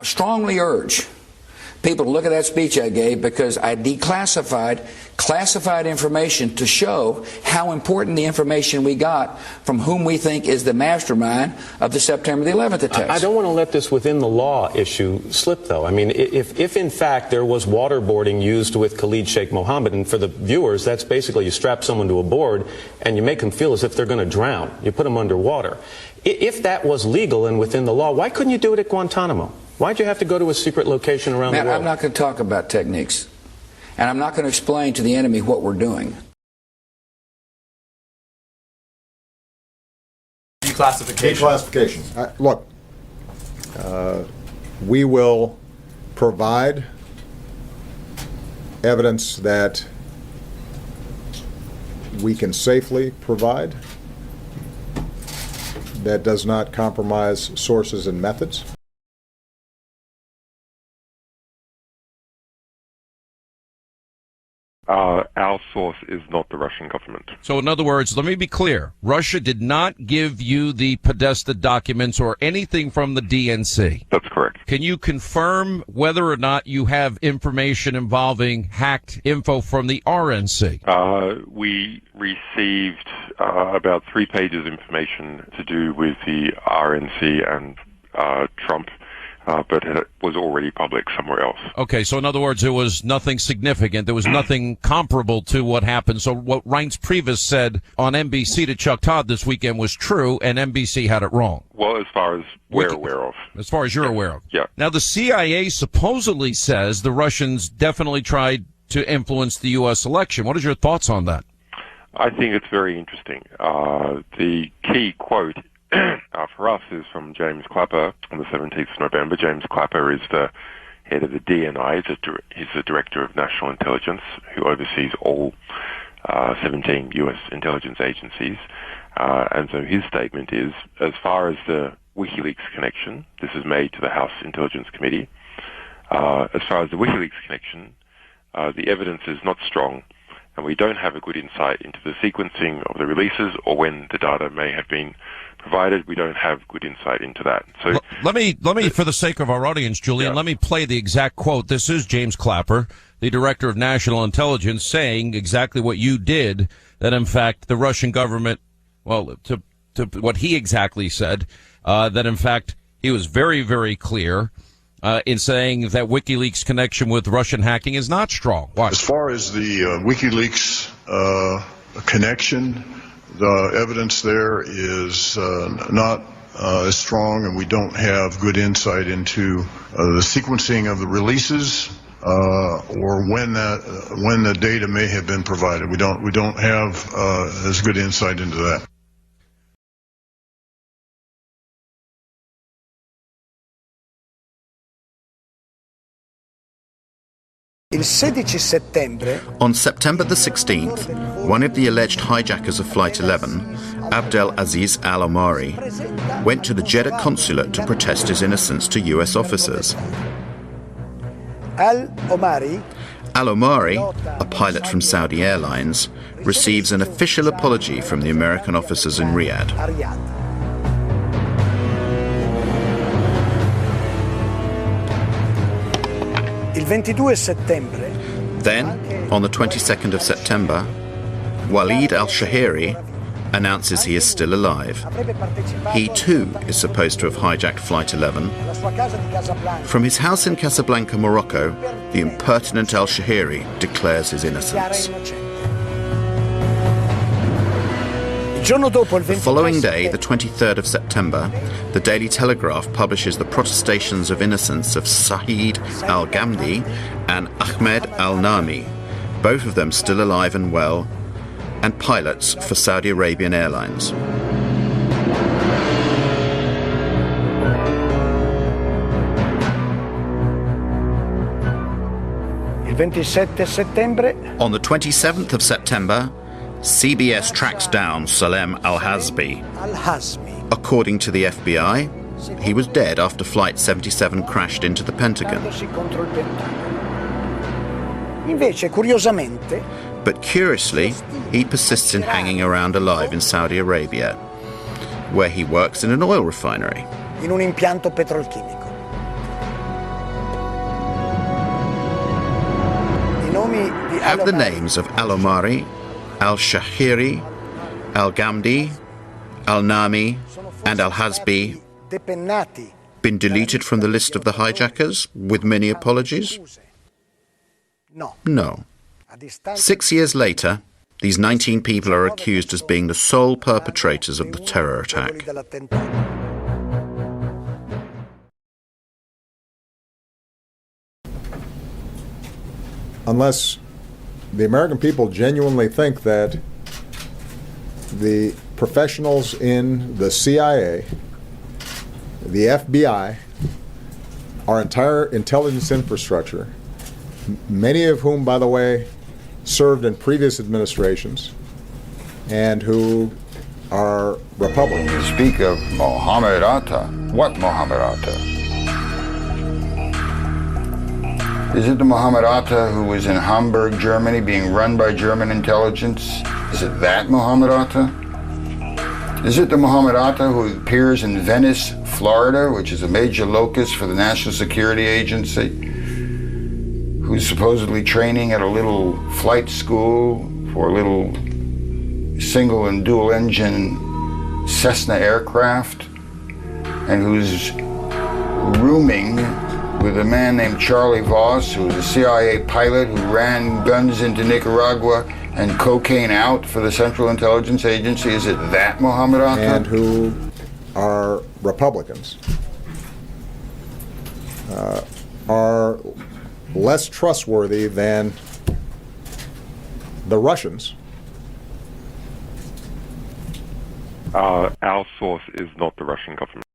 Strongly urge people to look at that speech I gave, because I declassified classified information to show how important the information we got from whom we think is the mastermind of the September the 11th attacks. I don't want to let this within the law issue slip, though. I mean, if in fact there was waterboarding used with Khalid Sheikh Mohammed, and for the viewers, that's basically you strap someone to a board and you make them feel as if they're going to drown. You put them underwater. If that was legal and within the law, why couldn't you do it at Guantanamo? Why'd you have to go to a secret location around the world? I'm not going to talk about techniques. And I'm not going to explain to the enemy what we're doing. Declassification. Look, we will provide evidence that we can safely provide that does not compromise sources and methods. Our source is not the Russian government. So in other words, let me be clear. Russia did not give you the Podesta documents or anything from the DNC. That's correct. Can you confirm whether or not you have information involving hacked info from the RNC? We received about 3 pages of information to do with the RNC and Trump. But it was already public somewhere else. Okay, so in other words, there was nothing significant. There was nothing comparable to what happened. So what Reince Priebus said on NBC to Chuck Todd this weekend was true, and NBC had it wrong. Well, as far as we're aware of. As far as you're aware of. Yeah. Now, the CIA supposedly says the Russians definitely tried to influence the U.S. election. What are your thoughts on that? I think it's very interesting. The key quote for us is from James Clapper on the 17th of November. James Clapper is the head of the DNI. He's the Director of National Intelligence, who oversees all 17 U.S. intelligence agencies. And so his statement is, as far as the WikiLeaks connection, this is made to the House Intelligence Committee, as far as the WikiLeaks connection, the evidence is not strong, and we don't have a good insight into the sequencing of the releases or when the data may have been provided. We don't have good insight into that. So let me, for the sake of our audience, Julian, let me play the exact quote. This is James Clapper, the Director of National Intelligence, saying exactly what you did, that in fact the Russian government, well, to what he exactly said, that in fact he was very, very clear in saying that WikiLeaks connection with Russian hacking is not strong. Watch. As far as the WikiLeaks connection, the evidence there is not as strong, and we don't have good insight into the sequencing of the releases or when the data may have been provided. We don't have as good insight into that. On September the 16th, one of the alleged hijackers of Flight 11, Abdel Aziz Al-Omari, went to the Jeddah consulate to protest his innocence to US officers. Al-Omari, a pilot from Saudi Airlines, receives an official apology from the American officers in Riyadh. Then, on the 22nd of September, Walid al-Shahiri announces he is still alive. He too is supposed to have hijacked Flight 11. From his house in Casablanca, Morocco, the impertinent al-Shahiri declares his innocence. The following day, the 23rd of September, the Daily Telegraph publishes the protestations of innocence of Saeed al-Ghamdi and Ahmed al-Nami, both of them still alive and well, and pilots for Saudi Arabian Airlines. On the 27th of September, CBS tracks down Salem al-Hazmi. According to the FBI, he was dead after Flight 77 crashed into the Pentagon. But curiously, he persists in hanging around alive in Saudi Arabia, where he works in an oil refinery. have the names of al-Omari, al-Shahiri, al-Ghamdi, al-Nami, and al-Hazbi been deleted from the list of the hijackers, with many apologies? No. 6 years later, these 19 people are accused as being the sole perpetrators of the terror attack. Unless the American people genuinely think that the professionals in the CIA, the FBI, our entire intelligence infrastructure, many of whom, by the way, served in previous administrations and who are Republicans. You speak of Mohammed Atta. What Mohammed Atta? Is it the Mohammed Atta who was in Hamburg, Germany, being run by German intelligence? Is it that Mohammed Atta? Is it the Mohammed Atta who appears in Venice, Florida, which is a major locus for the National Security Agency, who's supposedly training at a little flight school for a little single and dual engine Cessna aircraft, and who's rooming with a man named Charlie Voss, who was a CIA pilot who ran guns into Nicaragua and cocaine out for the Central Intelligence Agency? Is it that Mohammed Atta? And who are Republicans, are less trustworthy than the Russians. Our source is not the Russian government.